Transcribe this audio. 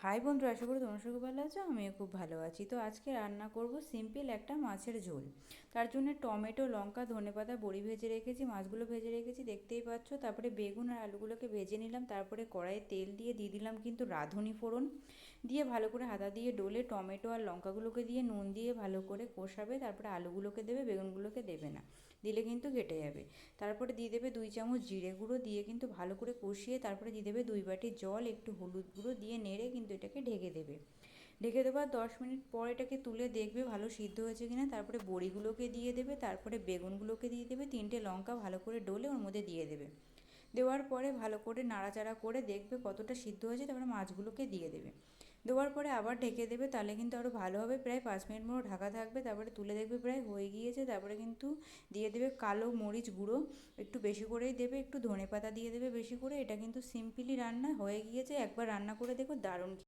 High বন্ধুরা, আশা করি তোমরা সবাই ভালো আছো। আমিও খুব ভালো আছি। তো আজকে রান্না করব সিম্পল একটা মাছের ঝোল। তার জন্য টমেটো, লঙ্কা, ধনেপাতা, বড়ি ভেজে রেখেছি, মাছগুলো ভেজে রেখেছি দেখতেই পাচ্ছ। তারপরে বেগুন আর আলুগুলোকে ভেজে নিলাম। তারপরে কড়াইয়ে তেল দিয়ে দিলাম কিন্তু রাঁধুনি ফোড়ন। দিয়ে ভালো করে হাতা দিয়ে ডলে টমেটো আর লঙ্কাগুলোকে দিয়ে নুন দিয়ে ভালো করে কষাবে। তারপরে আলুগুলোকে দেবে, বেগুনগুলোকে দেবে না, দিলে কিন্তু ঘেটে যাবে। তারপরে দিয়ে দেবে 2 চামচ জিরে গুঁড়ো, দিয়ে কিন্তু ভালো করে কষিয়ে তারপরে দিয়ে দেবে 2 বাটি জল, একটু হলুদ গুঁড়ো দিয়ে নেড়ে কিন্তু এটাকে ঢেকে দেবে। ঢেকে দেওয়ার 10 মিনিট পর এটাকে তুলে দেখবে ভালো সিদ্ধ হয়েছে কিনা। তারপরে বড়িগুলোকে দিয়ে দেবে, তারপরে বেগুনগুলোকে দিয়ে দেবে, 3টে লঙ্কা ভালো করে ডলে ওর মধ্যে দিয়ে দেবে। দেওয়ার পরে ভালো করে নাড়াচাড়া করে দেখবে কতটা সিদ্ধ হয়েছে। তারপরে মাছগুলোকে দিয়ে দেবে। দেওয়ার পরে আবার ঢেকে দেবে, তাহলে কিন্তু আরও ভালো হবে। প্রায় 5 মিনিট মতো ঢাকা থাকবে, তারপরে তুলে দেখবে প্রায় হয়ে গিয়েছে। তারপরে কিন্তু দিয়ে দেবে কালো মরিচ গুঁড়ো, একটু বেশি করেই দেবে, একটু ধনেপাতা দিয়ে দেবে বেশি করে। এটা কিন্তু সিম্পলি রান্না হয়ে গিয়েছে, একবার রান্না করে দেখো, দারুণ।